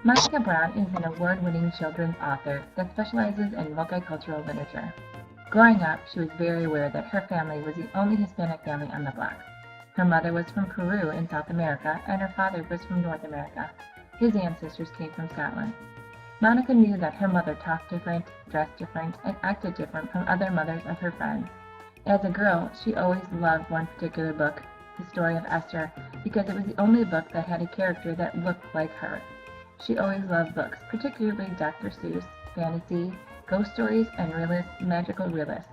Monica Brown is an award-winning children's author that specializes in multicultural literature. Growing up, she was very aware that her family was the only Hispanic family on the block. Her mother was from Peru in South America, and her father was from North America. His ancestors came from Scotland. Monica knew that her mother talked different, dressed different, and acted different from other mothers of her friends. As a girl, she always loved one particular book, The Story of Esther, because it was the only book that had a character that looked like her. She always loved books, particularly Dr. Seuss, fantasy, ghost stories, and magical realists.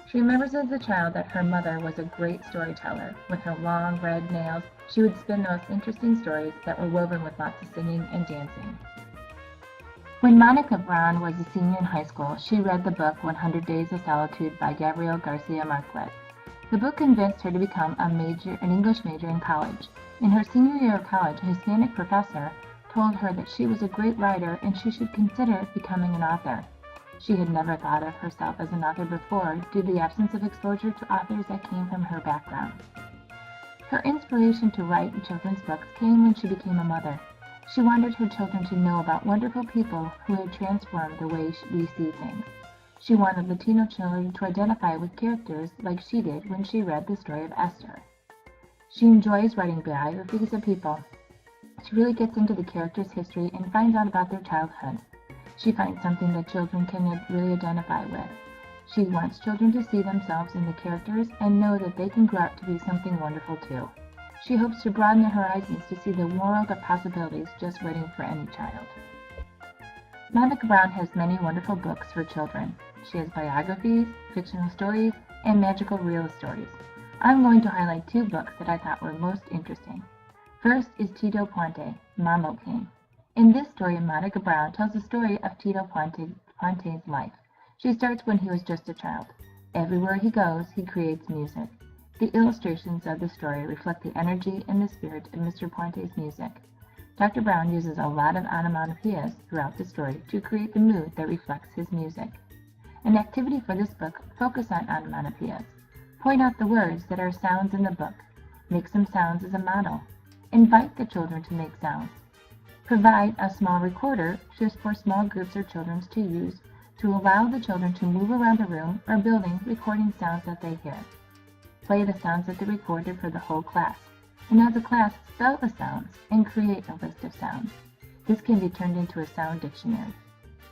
She remembers as a child that her mother was a great storyteller. With her long red nails, she would spin those interesting stories that were woven with lots of singing and dancing. When Monica Brown was a senior in high school, she read the book 100 Days of Solitude by Gabriel Garcia Marquez. The book convinced her to become an English major in college. In her senior year of college, a Hispanic professor told her that she was a great writer and she should consider becoming an author. She had never thought of herself as an author before due to the absence of exposure to authors that came from her background. Her inspiration to write children's books came when she became a mother. She wanted her children to know about wonderful people who had transformed the way we see things. She wanted Latino children to identify with characters like she did when she read The Story of Esther. She enjoys writing biographies of people. She really gets into the character's history and finds out about their childhood. She finds something that children can really identify with. She wants children to see themselves in the characters and know that they can grow up to be something wonderful too. She hopes to broaden their horizons to see the world of possibilities just waiting for any child. Monica Brown has many wonderful books for children. She has biographies, fictional stories, and magical realist stories. I'm going to highlight two books that I thought were most interesting. First is Tito Puente, Mambo King. In this story, Monica Brown tells the story of Tito Puente's life. She starts when he was just a child. Everywhere he goes, he creates music. The illustrations of the story reflect the energy and the spirit of Mr. Puente's music. Dr. Brown uses a lot of onomatopoeias throughout the story to create the mood that reflects his music. An activity for this book focuses on onomatopoeias. Point out the words that are sounds in the book. Make some sounds as a model. Invite the children to make sounds. Provide a small recorder just for small groups or children to use to allow the children to move around the room or building recording sounds that they hear. Play the sounds that they recorded for the whole class. And as a class, spell the sounds and create a list of sounds. This can be turned into a sound dictionary.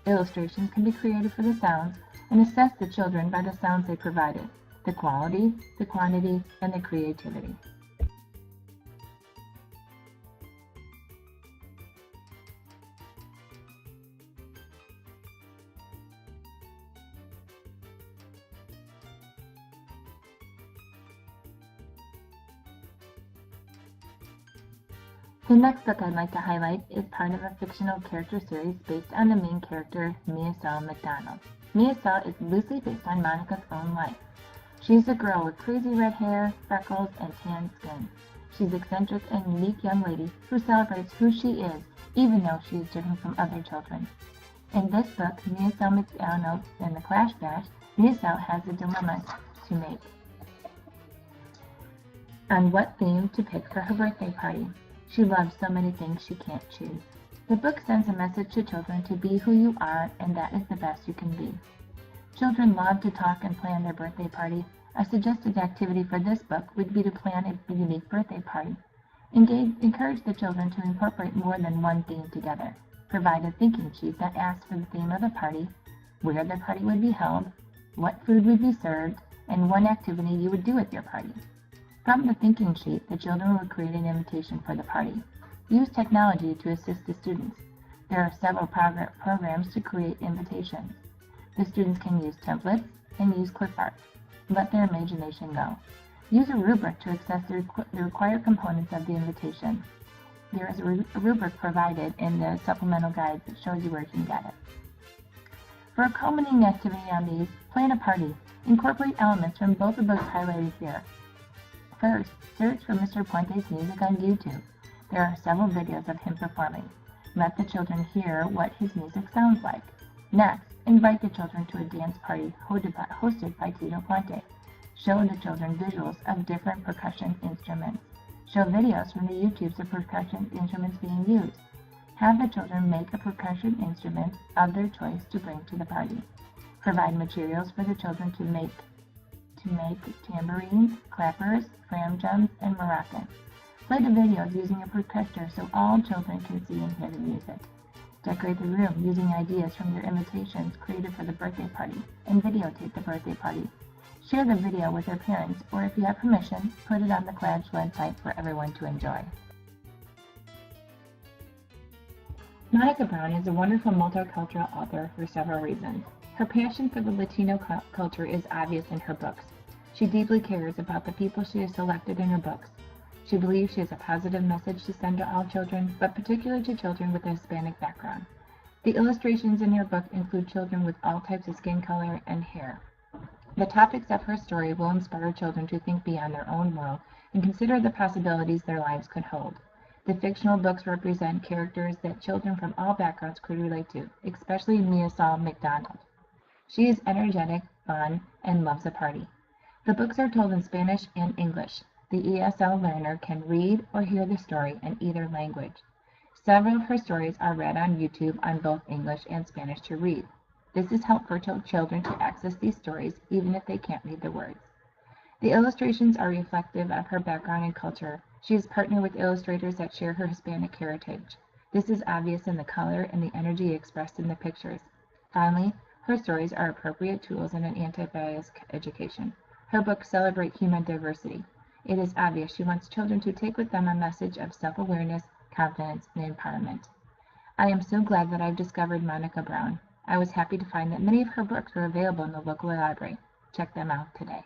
Illustrations can be created for the sounds and assess the children by the sounds they provided, the quality, the quantity, and the creativity. The next book I'd like to highlight is part of a fictional character series based on the main character, Misael McDonald. Misael is loosely based on Monica's own life. She's a girl with crazy red hair, freckles, and tan skin. She's eccentric and unique young lady who celebrates who she is, even though she is different from other children. In this book, Misael McDonald and the Clash Bash, Misael has a dilemma to make on what theme to pick for her birthday party. She loves so many things she can't choose. The book sends a message to children to be who you are, and that is the best you can be. Children love to talk and plan their birthday party. A suggested activity for this book would be to plan a unique birthday party. Encourage the children to incorporate more than one theme together. Provide a thinking sheet that asks for the theme of the party, where the party would be held, what food would be served, and one activity you would do at your party. From the thinking sheet, the children will create an invitation for the party. Use technology to assist the students. There are several programs to create invitations. The students can use templates and use clip art. Let their imagination go. Use a rubric to access the required components of the invitation. There is a rubric provided in the supplemental guide that shows you where you can get it. For a culminating activity on these, plan a party. Incorporate elements from both the books highlighted here. First, search for Mr. Puente's music on YouTube. There are several videos of him performing. Let the children hear what his music sounds like. Next, invite the children to a dance party hosted by Tito Puente. Show the children visuals of different percussion instruments. Show videos from the YouTubes of percussion instruments being used. Have the children make a percussion instrument of their choice to bring to the party. Provide materials for the children to make tambourines, clappers, fram drums, and maracas. Play the videos using a projector so all children can see and hear the music. Decorate the room using ideas from your invitations created for the birthday party and videotape the birthday party. Share the video with your parents, or if you have permission, put it on the collage website for everyone to enjoy. Monica Brown is a wonderful multicultural author for several reasons. Her passion for the Latino culture is obvious in her books. She deeply cares about the people she has selected in her books. She believes she has a positive message to send to all children, but particularly to children with a Hispanic background. The illustrations in her book include children with all types of skin color and hair. The topics of her story will inspire children to think beyond their own world and consider the possibilities their lives could hold. The fictional books represent characters that children from all backgrounds could relate to, especially Marisol McDonald. She is energetic, fun, and loves a party. The books are told in Spanish and English. The ESL learner can read or hear the story in either language. Several of her stories are read on YouTube on both English and Spanish to read. This is helpful for children to access these stories even if they can't read the words. The illustrations are reflective of her background and culture. She has partnered with illustrators that share her Hispanic heritage. This is obvious in the color and the energy expressed in the pictures. Finally, her stories are appropriate tools in an anti-bias education. Her books celebrate human diversity. It is obvious she wants children to take with them a message of self-awareness, confidence, and empowerment. I am so glad that I've discovered Monica Brown. I was happy to find that many of her books were available in the local library. Check them out today.